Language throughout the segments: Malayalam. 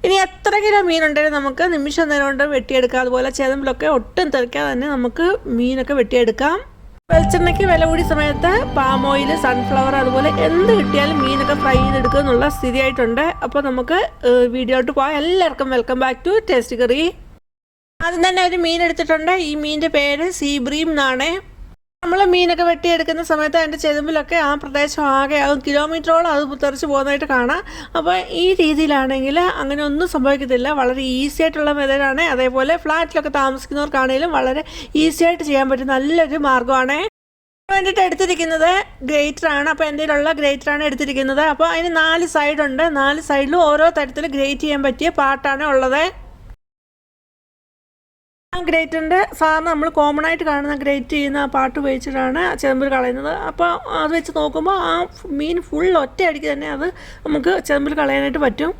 ഇനി എത്ര കിലോ മീനുണ്ടെങ്കിലും നമുക്ക് നിമിഷം നേരം കൊണ്ട് വെട്ടിയെടുക്കാം. അതുപോലെ ചെതമ്പിലൊക്കെ ഒട്ടും തെറിക്കാതെ തന്നെ നമുക്ക് മീനൊക്കെ വെട്ടിയെടുക്കാം. വെളിച്ചെണ്ണയ്ക്ക് വില കൂടിയ സമയത്ത് പാം ഓയിൽ, സൺഫ്ലവർ അതുപോലെ എന്ത് കിട്ടിയാലും മീനൊക്കെ ഫ്രൈ ചെയ്തെടുക്കുക എന്നുള്ള സ്ഥിതിയായിട്ടുണ്ട്. അപ്പോൾ നമുക്ക് വീഡിയോട്ട് പോകാം. എല്ലാവർക്കും വെൽക്കം ബാക്ക് ടു ടേസ്റ്റ് കറി. ആദ്യം തന്നെ ഒരു മീൻ എടുത്തിട്ടുണ്ട്. ഈ മീനിൻ്റെ പേര് സീബ്രീം എന്നാണ്. നമ്മൾ മീനൊക്കെ വെട്ടിയെടുക്കുന്ന സമയത്ത് അതിൻ്റെ ചെതുമ്പിലൊക്കെ ആ പ്രദേശം ആകെ കിലോമീറ്ററോളം അത് തെറിച്ച് പോകുന്നതായിട്ട് കാണാം. അപ്പോൾ ഈ രീതിയിലാണെങ്കിൽ അങ്ങനെ ഒന്നും സംഭവിക്കത്തില്ല. വളരെ ഈസി ആയിട്ടുള്ള മെത്തേഡാണ്. അതേപോലെ ഫ്ലാറ്റിലൊക്കെ താമസിക്കുന്നവർക്കാണെങ്കിലും വളരെ ഈസി ആയിട്ട് ചെയ്യാൻ പറ്റും നല്ലൊരു മാർഗ്ഗമാണ്. വേണ്ടിയിട്ട് എടുത്തിരിക്കുന്നത് ഗ്രേറ്ററാണ്. അപ്പോൾ എൻ്റെ കയ്യിലുള്ള ഗ്രേറ്ററാണ് എടുത്തിരിക്കുന്നത്. അപ്പോൾ അതിന് 4 സൈഡുണ്ട്. 4 സൈഡിലും ഓരോ തരത്തിൽ ഗ്രേറ്റ് ചെയ്യാൻ പറ്റിയ പാർട്ടാണ് ഉള്ളത്. ആ ഗ്രേറ്ററിൻ്റെ സാധാരണ നമ്മൾ കോമൺ ആയിട്ട് കാണുന്ന ഗ്രേറ്റ് ചെയ്യുന്ന ആ പാട്ട് ഉപയോഗിച്ചിട്ടാണ് ചെതമ്പിൽ കളയുന്നത്. അപ്പോൾ അത് വെച്ച് നോക്കുമ്പോൾ ആ മീൻ ഫുൾ ഒറ്റയടിക്ക് തന്നെ അത് നമുക്ക് ചെതമ്പിൽ കളയാനായിട്ട് പറ്റും.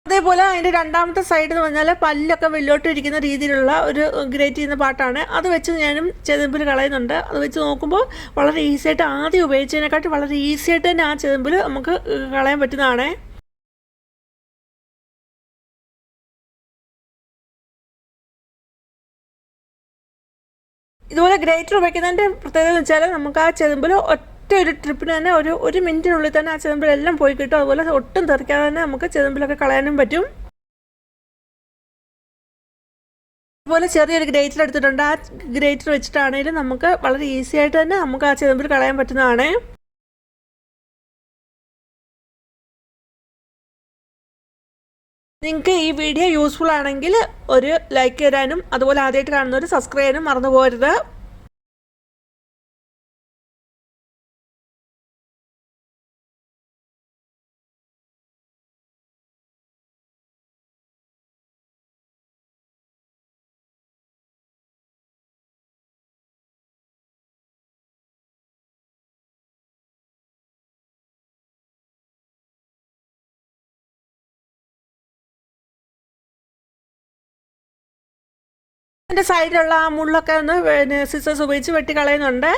അതേപോലെ അതിൻ്റെ രണ്ടാമത്തെ സൈഡ് എന്ന് പറഞ്ഞാൽ പല്ലൊക്കെ വെള്ളോട്ട് ഇരിക്കുന്ന രീതിയിലുള്ള ഒരു ഗ്രേറ്റ് ചെയ്യുന്ന പാട്ടാണ്. അത് വെച്ച് ഞാനും ചെതമ്പിൽ കളയുന്നുണ്ട്. അത് വെച്ച് നോക്കുമ്പോൾ വളരെ ഈസി ആയിട്ട് ആദ്യം ഉപയോഗിച്ചതിനെക്കാട്ടി വളരെ ഈസി ആയിട്ട് തന്നെ ആ ചെതമ്പിൽ നമുക്ക് കളയാൻ പറ്റുന്നതാണ്. ഇതുപോലെ ഗ്രേറ്റർ ഉപയോഗിക്കുന്നതിൻ്റെ പ്രത്യേകത എന്ന് വെച്ചാൽ നമുക്ക് ആ ചെതമ്പിൽ ഒറ്റ ഒരു ട്രിപ്പിന് തന്നെ ഒരു മിനിറ്റിനുള്ളിൽ തന്നെ ആ ചെതമ്പിലെല്ലാം പോയി കിട്ടും. അതുപോലെ ഒട്ടും തെറിക്കാതെ തന്നെ നമുക്ക് ചെതമ്പിലൊക്കെ കളയാനും പറ്റും. അതുപോലെ ചെറിയൊരു ഗ്രേറ്റർ എടുത്തിട്ടുണ്ട്. ആ ഗ്രേറ്റർ വെച്ചിട്ടാണെങ്കിലും നമുക്ക് വളരെ ഈസി ആയിട്ട് തന്നെ നമുക്ക് ആ ചെതമ്പിൽ കളയാൻ പറ്റുന്നതാണ്. നിങ്ങൾക്ക് ഈ വീഡിയോ യൂസ്ഫുൾ ആണെങ്കിൽ ഒരു ലൈക്ക് തരാനും അതുപോലെ ആദ്യമായിട്ട് കാണുന്നവർ സബ്സ്ക്രൈബ് ചെയ്യാനും മറന്നു പോകരുത്. അതിൻ്റെ സൈഡിലുള്ള ആ മുള്ളൊക്കെ ഒന്ന് സിസേഴ്സ് ഉപയോഗിച്ച് വെട്ടി കളയുന്നുണ്ട്.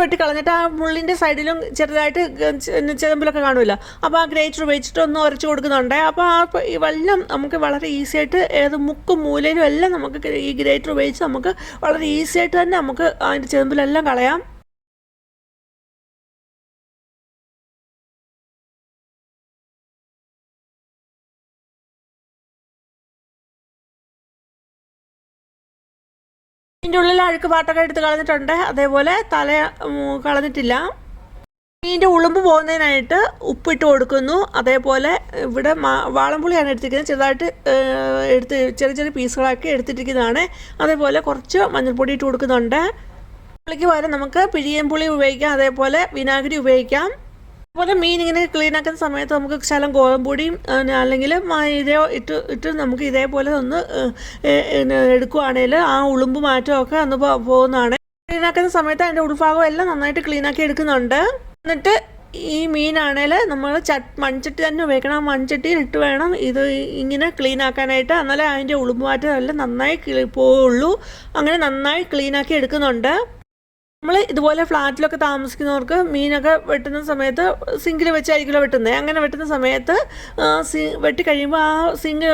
വെട്ടി കളഞ്ഞിട്ട് ആ മുള്ളിൻ്റെ സൈഡിലും ചെറുതായിട്ട് ചെതമ്പിലൊക്കെ കാണുമല്ലോ. അപ്പോൾ ആ ഗ്രേറ്റർ ഉപയോഗിച്ചിട്ട് ഒന്ന് ഉരച്ച് കൊടുക്കുന്നുണ്ട്. അപ്പോൾ ആ വെള്ളം നമുക്ക് വളരെ ഈസി ആയിട്ട് ഏത് മുക്കും മൂലയിലും എല്ലാം നമുക്ക് ഈ ഗ്രേറ്റർ ഉപയോഗിച്ച് നമുക്ക് വളരെ ഈസി ആയിട്ട് തന്നെ നമുക്ക് അതിൻ്റെ ചെതമ്പിലെല്ലാം കളയാം. ഇതിൻ്റെ ഉള്ളിൽ അഴുക്ക് പാട്ടൊക്കെ എടുത്ത് കളഞ്ഞിട്ടുണ്ട്. അതേപോലെ തല കളഞ്ഞിട്ടില്ല. മീനിൻ്റെ ഉളുമ്പ് പോകുന്നതിനായിട്ട് ഉപ്പിട്ട് കൊടുക്കുന്നു. അതേപോലെ ഇവിടെ വാളംപുളിയാണ് എടുത്തിരിക്കുന്നത്. ചെറുതായിട്ട് ചെറിയ ചെറിയ പീസുകളാക്കി എടുത്തിട്ടിരിക്കുന്നതാണ്. അതേപോലെ കുറച്ച് മഞ്ഞൾപ്പൊടി ഇട്ട് കൊടുക്കുന്നുണ്ട്. പുളിക്ക് പകരം നമുക്ക് പിഴിയൻ പുളി ഉപയോഗിക്കാം. അതേപോലെ വിനാഗിരി ഉപയോഗിക്കാം. അതുപോലെ മീൻ ഇങ്ങനെ ക്ലീൻ ആക്കുന്ന സമയത്ത് നമുക്ക് ശകലം ഗോതമ്പൊടിയും അല്ലെങ്കിൽ മൈദയോ ഇട്ട് നമുക്ക് ഇതേപോലെ ഒന്ന് എടുക്കുവാണെങ്കിൽ ആ ഉളുമ്പ് മാറ്റമൊക്കെ ഒന്ന് പോകുന്നതാണ്. ക്ലീൻ ആക്കുന്ന സമയത്ത് അതിൻ്റെ ഉൾഭാഗം എല്ലാം നന്നായിട്ട് ക്ലീൻ ആക്കി എടുക്കുന്നുണ്ട്. എന്നിട്ട് ഈ മീനാണെങ്കിൽ നമ്മൾ മൺചട്ടി തന്നെ ഉപയോഗിക്കണം. ആ മൺചട്ടിയിൽ ഇട്ട് വേണം ഇത് ഇങ്ങനെ ക്ലീൻ ആക്കാനായിട്ട്. എന്നാലേ അതിൻ്റെ ഉളുമ്പ് മാറ്റം എല്ലാം നന്നായി പോവുള്ളൂ. അങ്ങനെ നന്നായി ക്ലീൻ ആക്കി എടുക്കുന്നുണ്ട്. നമ്മൾ ഇതുപോലെ ഫ്ലാറ്റിലൊക്കെ താമസിക്കുന്നവർക്ക് മീനൊക്കെ വെട്ടുന്ന സമയത്ത് സിങ്കിൽ വെച്ചായിരിക്കുമല്ലോ വെട്ടുന്നത്. അങ്ങനെ വെട്ടുന്ന സമയത്ത് വെട്ടി കഴിയുമ്പോൾ ആ സിങ്കിന്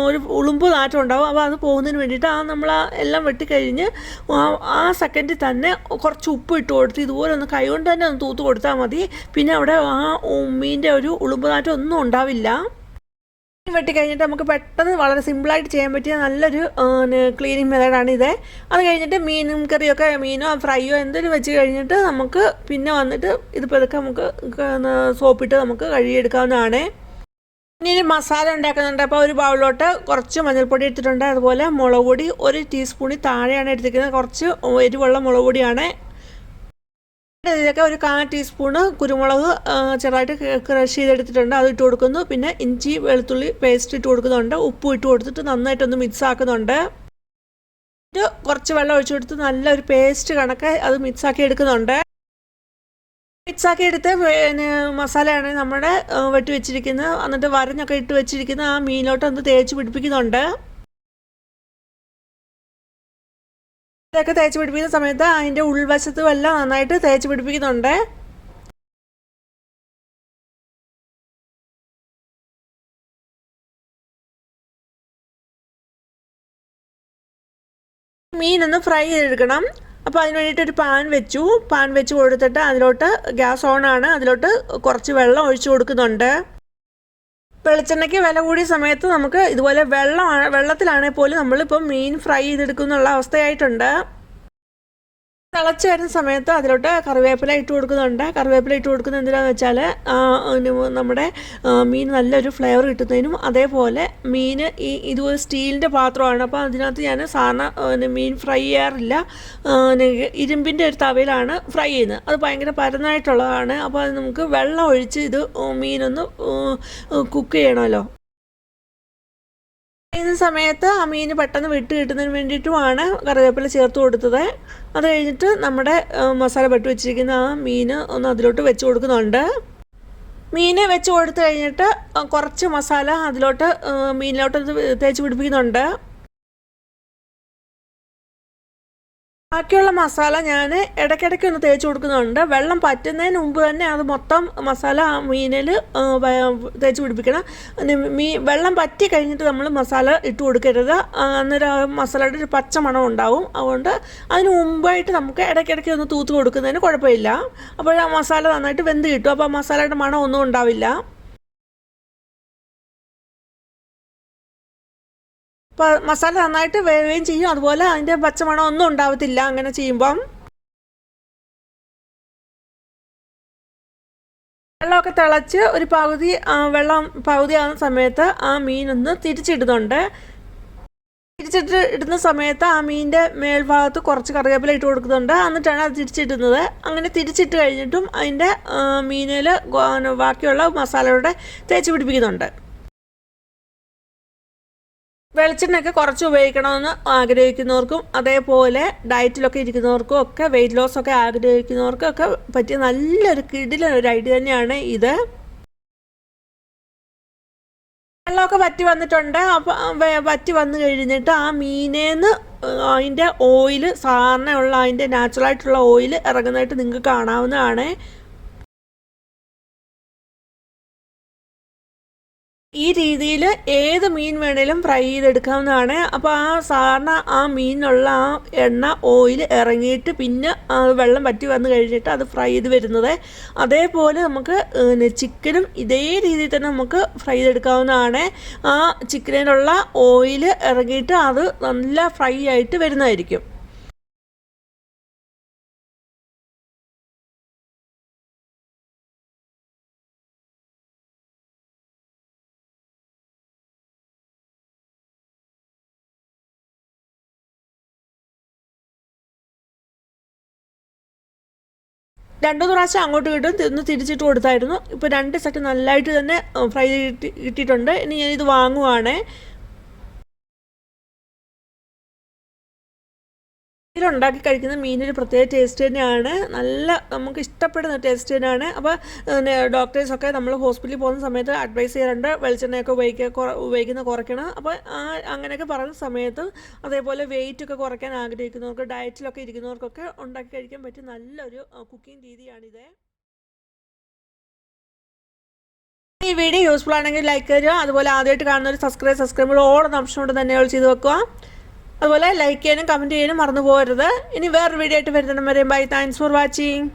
ഒരു ഉളുമ്പ് നാറ്റം ഉണ്ടാവും. അപ്പോൾ അത് പോകുന്നതിന് വേണ്ടിയിട്ട് നമ്മൾ എല്ലാം വെട്ടിക്കഴിഞ്ഞ് ആ സെക്കൻഡിൽ തന്നെ കുറച്ച് ഉപ്പ് ഇട്ട് കൊടുത്ത് ഇതുപോലെ ഒന്ന് കൈകൊണ്ട് തന്നെ ഒന്ന് തൂത്ത് കൊടുത്താൽ മതി. പിന്നെ അവിടെ ആ മീനിൻ്റെ ഒരു ഉളുമ്പ് നാറ്റം ഒന്നും ഉണ്ടാവില്ല. വെട്ടി കഴിഞ്ഞിട്ട് നമുക്ക് പെട്ടെന്ന് വളരെ സിമ്പിളായിട്ട് ചെയ്യാൻ പറ്റിയ നല്ലൊരു ക്ലീനിങ് മെത്തേഡാണ് ഇത്. അത് കഴിഞ്ഞിട്ട് മീനും കറിയൊക്കെ മീനോ ഫ്രൈയോ എന്തെങ്കിലും വെച്ച് കഴിഞ്ഞിട്ട് നമുക്ക് പിന്നെ വന്നിട്ട് ഇത് പതുക്കെ നമുക്ക് സോപ്പിട്ട് നമുക്ക് കഴുകിയെടുക്കാവുന്നതാണ്. ഇനി മസാല ഉണ്ടാക്കുന്നുണ്ട്. അപ്പോൾ ഒരു ബൗളിലോട്ട് കുറച്ച് മഞ്ഞൾപ്പൊടി എടുത്തിട്ടുണ്ട്. അതുപോലെ മുളക് പൊടി 1 ടീസ്പൂണിൽ താഴെയാണ് എടുത്തിരിക്കുന്നത്. കുറച്ച് എരിവുള്ള മുളക് പൊടിയാണ്. ഇതിലൊക്കെ ഒരു 1/4 ടീസ്പൂണ് കുരുമുളക് ചെറുതായിട്ട് ക്രഷ് ചെയ്തെടുത്തിട്ടുണ്ട്. അത് ഇട്ട് കൊടുക്കുന്നു. പിന്നെ ഇഞ്ചി വെളുത്തുള്ളി പേസ്റ്റ് ഇട്ട് കൊടുക്കുന്നുണ്ട്. ഉപ്പ് ഇട്ട് കൊടുത്തിട്ട് നന്നായിട്ടൊന്ന് മിക്സ് ആക്കുന്നുണ്ട്. കുറച്ച് വെള്ളം ഒഴിച്ചു കൊടുത്ത് നല്ലൊരു പേസ്റ്റ് കണക്ക് അത് മിക്സാക്കി എടുക്കുന്നുണ്ട്. മിക്സാക്കി എടുത്ത് പിന്നെ മസാലയാണ് നമ്മുടെ വെട്ടി വെച്ചിരിക്കുന്നത്. എന്നിട്ട് വരഞ്ഞൊക്കെ ഇട്ട് വെച്ചിരിക്കുന്ന ആ മീനിലോട്ട് ഒന്ന് തേച്ച് പിടിപ്പിക്കുന്നുണ്ട്. ഇതൊക്കെ തേച്ച് പിടിപ്പിക്കുന്ന സമയത്ത് അതിൻ്റെ ഉൾവശത്തും എല്ലാം നന്നായിട്ട് തേച്ച് പിടിപ്പിക്കുന്നുണ്ട്. മീനൊന്ന് ഫ്രൈ ചെയ്തെടുക്കണം. അപ്പോൾ അതിന് വേണ്ടിയിട്ട് ഒരു പാൻ വെച്ച് കൊടുത്തിട്ട് അതിലോട്ട് ഗ്യാസ് ഓണാണ്. അതിലോട്ട് കുറച്ച് വെള്ളം ഒഴിച്ചു കൊടുക്കുന്നുണ്ട്. വെളിച്ചെണ്ണയ്ക്ക് വില കൂടിയ സമയത്ത് നമുക്ക് ഇതുപോലെ വെള്ളത്തിലാണെങ്കിൽ പോലും നമ്മളിപ്പം മീൻ ഫ്രൈ ചെയ്തെടുക്കുന്നുള്ള അവസ്ഥയായിട്ടുണ്ട്. തിളച്ച് വരുന്ന സമയത്ത് അതിലോട്ട് കറിവേപ്പില ഇട്ട് കൊടുക്കുന്നുണ്ട്. കറിവേപ്പില ഇട്ട് കൊടുക്കുന്നത് എന്തിനാണെന്ന് വെച്ചാൽ നമ്മുടെ മീൻ നല്ലൊരു ഫ്ലേവർ കിട്ടുന്നതിനും, അതേപോലെ മീൻ ഇതുപോലെ സ്റ്റീലിൻ്റെ പാത്രമാണ്. അപ്പോൾ അതിനകത്ത് ഞാൻ സാധാരണ മീൻ ഫ്രൈ ചെയ്യാറില്ല. ഇരുമ്പിൻ്റെ ഒരു തവയിലാണ് ഫ്രൈ ചെയ്യുന്നത്. അത് ഭയങ്കര പരന്നായിട്ടുള്ളതാണ്. അപ്പോൾ അത് നമുക്ക് വെള്ളം ഒഴിച്ച് ഇത് മീനൊന്ന് കുക്ക് ചെയ്യണമല്ലോ. ചെയ്യുന്ന സമയത്ത് ആ മീൻ പെട്ടെന്ന് വിട്ട് കിട്ടുന്നതിന് വേണ്ടിയിട്ടുമാണ് കറിവേപ്പില ചേർത്ത് കൊടുത്തത്. അത് കഴിഞ്ഞിട്ട് നമ്മുടെ മസാല പെട്ട് വെച്ചിരിക്കുന്ന ആ മീൻ ഒന്ന് അതിലോട്ട് വെച്ച് കൊടുക്കുന്നുണ്ട്. മീൻ വെച്ച് കൊടുത്തു കഴിഞ്ഞിട്ട് കുറച്ച് മസാല അതിലോട്ട് മീനിലോട്ട് തേച്ച് പിടിപ്പിക്കുന്നുണ്ട്. ബാക്കിയുള്ള മസാല ഞാൻ ഇടയ്ക്കിടയ്ക്ക് ഒന്ന് തേച്ച് കൊടുക്കുന്നുണ്ട്. വെള്ളം പറ്റുന്നതിന് മുമ്പ് തന്നെ അത് മൊത്തം മസാല മീനിൽ തേച്ച് പിടിപ്പിക്കണം. വെള്ളം പറ്റി കഴിഞ്ഞിട്ട് നമ്മൾ മസാല ഇട്ട് കൊടുക്കരുത്. അന്നേരം മസാലയുടെ ഒരു പച്ച മണം ഉണ്ടാവും. അതുകൊണ്ട് അതിന് മുമ്പായിട്ട് നമുക്ക് ഇടയ്ക്കിടയ്ക്ക് ഒന്ന് തൂത്ത് കൊടുക്കുന്നതിന് കുഴപ്പമില്ല. അപ്പോൾ ആ മസാല നന്നായിട്ട് വെന്ത് കിട്ടും. അപ്പോൾ ആ മസാലയുടെ മണം ഒന്നും ഉണ്ടാവില്ല. അപ്പോൾ മസാല നന്നായിട്ട് വേവുകയും ചെയ്യും. അതുപോലെ അതിൻ്റെ പച്ചമണം ഒന്നും ഉണ്ടാവത്തില്ല അങ്ങനെ ചെയ്യുമ്പം. വെള്ളമൊക്കെ തിളച്ച് ഒരു വെള്ളം പകുതിയാകുന്ന സമയത്ത് ആ മീനൊന്ന് തിരിച്ചിടുന്നുണ്ട്. ഇടുന്ന സമയത്ത് ആ മീനിൻ്റെ മേൽഭാഗത്ത് കുറച്ച് കറിവേപ്പില ഇട്ട് കൊടുക്കുന്നുണ്ട്. എന്നിട്ടാണ് അത് തിരിച്ചിടുന്നത്. അങ്ങനെ തിരിച്ചിട്ട് കഴിഞ്ഞിട്ടും അതിൻ്റെ മീനിൽ ബാക്കിയുള്ള മസാലയുടെ തേച്ച് പിടിപ്പിക്കുന്നുണ്ട്. വെളിച്ചെണ്ണയൊക്കെ കുറച്ച് ഉപയോഗിക്കണമെന്ന് ആഗ്രഹിക്കുന്നവർക്കും, അതേപോലെ ഡയറ്റിലൊക്കെ ഇരിക്കുന്നവർക്കും ഒക്കെ, വെയിറ്റ് ലോസ് ഒക്കെ ആഗ്രഹിക്കുന്നവർക്കും ഒക്കെ പറ്റിയ നല്ലൊരു കിടിലൊരു ഐഡിയ തന്നെയാണ് ഇത്. വെള്ളമൊക്കെ വറ്റി വന്നിട്ടുണ്ട്. അപ്പം വറ്റി വന്നു കഴിഞ്ഞിട്ട് ആ മീനേന്ന് അതിൻ്റെ ഓയിൽ, സാധാരണയുള്ള അതിൻ്റെ നാച്ചുറലായിട്ടുള്ള ഓയിൽ ഇറങ്ങുന്നതായിട്ട് നിങ്ങൾക്ക് കാണാവുന്നതാണ്. ഈ രീതിയിൽ ഏത് മീൻ വേണേലും ഫ്രൈ ചെയ്തെടുക്കാവുന്നതാണ്. അപ്പോൾ ആ സാധാരണ ആ മീനിനുള്ള ആ എണ്ണ ഓയിൽ ഇറങ്ങിയിട്ട് പിന്നെ വെള്ളം വറ്റി വന്നു കഴിഞ്ഞിട്ട് അത് ഫ്രൈ ചെയ്ത് വരുന്നത്. അതേപോലെ നമുക്ക് ചിക്കനും ഇതേ രീതിയിൽ തന്നെ നമുക്ക് ഫ്രൈ ചെയ്തെടുക്കാവുന്നതാണ്. ആ ചിക്കനിലുള്ള ഓയിൽ ഇറങ്ങിയിട്ട് അത് നല്ല ഫ്രൈ ആയിട്ട് വരുന്നതായിരിക്കും. രണ്ടു പ്രാവശ്യം അങ്ങോട്ട് ഒന്ന് തിരിച്ചിട്ട് കൊടുത്തായിരുന്നു. ഇപ്പോൾ 2 സെറ്റ് നല്ലതായിട്ട് തന്നെ ഫ്രൈ കിട്ടിയിട്ടുണ്ട്. ഇനി ഞാനിത് വാങ്ങുവാണ്. ഇതിലുണ്ടാക്കി കഴിക്കുന്ന മീനൊരു പ്രത്യേക ടേസ്റ്റ് തന്നെയാണ്. നല്ല നമുക്ക് ഇഷ്ടപ്പെടുന്ന ടേസ്റ്റ് തന്നെയാണ്. അപ്പോൾ ഡോക്ടേഴ്സൊക്കെ നമ്മൾ ഹോസ്പിറ്റലിൽ പോകുന്ന സമയത്ത് അഡ്വൈസ് ചെയ്യാറുണ്ട് വെളിച്ചെണ്ണയൊക്കെ ഉപയോഗിക്കുന്ന കുറയ്ക്കണം. അപ്പോൾ അങ്ങനെയൊക്കെ പറയുന്ന സമയത്ത് അതേപോലെ വെയിറ്റൊക്കെ കുറയ്ക്കാൻ ആഗ്രഹിക്കുന്നവർക്ക്, ഡയറ്റിലൊക്കെ ഇരിക്കുന്നവർക്കൊക്കെ ഉണ്ടാക്കി കഴിക്കാൻ പറ്റിയ നല്ലൊരു കുക്കിംഗ് രീതിയാണിത്. ഈ വീഡിയോ യൂസ്ഫുൾ ആണെങ്കിൽ ലൈക്ക് തരിക. അതുപോലെ ആദ്യമായിട്ട് കാണുന്നവർ സബ്സ്ക്രൈബ് ഓടുന്ന ഓപ്ഷൻ കൊണ്ട് തന്നെ ചെയ്ത് വെക്കുക. അതുപോലെ ലൈക്ക് ചെയ്യാനും കമൻറ്റ് ചെയ്യാനും മറന്നു പോകരുത്. ഇനി വേറൊരു വീഡിയോ ആയിട്ട് വരുന്നവരെ ബൈ. Thanks for watching.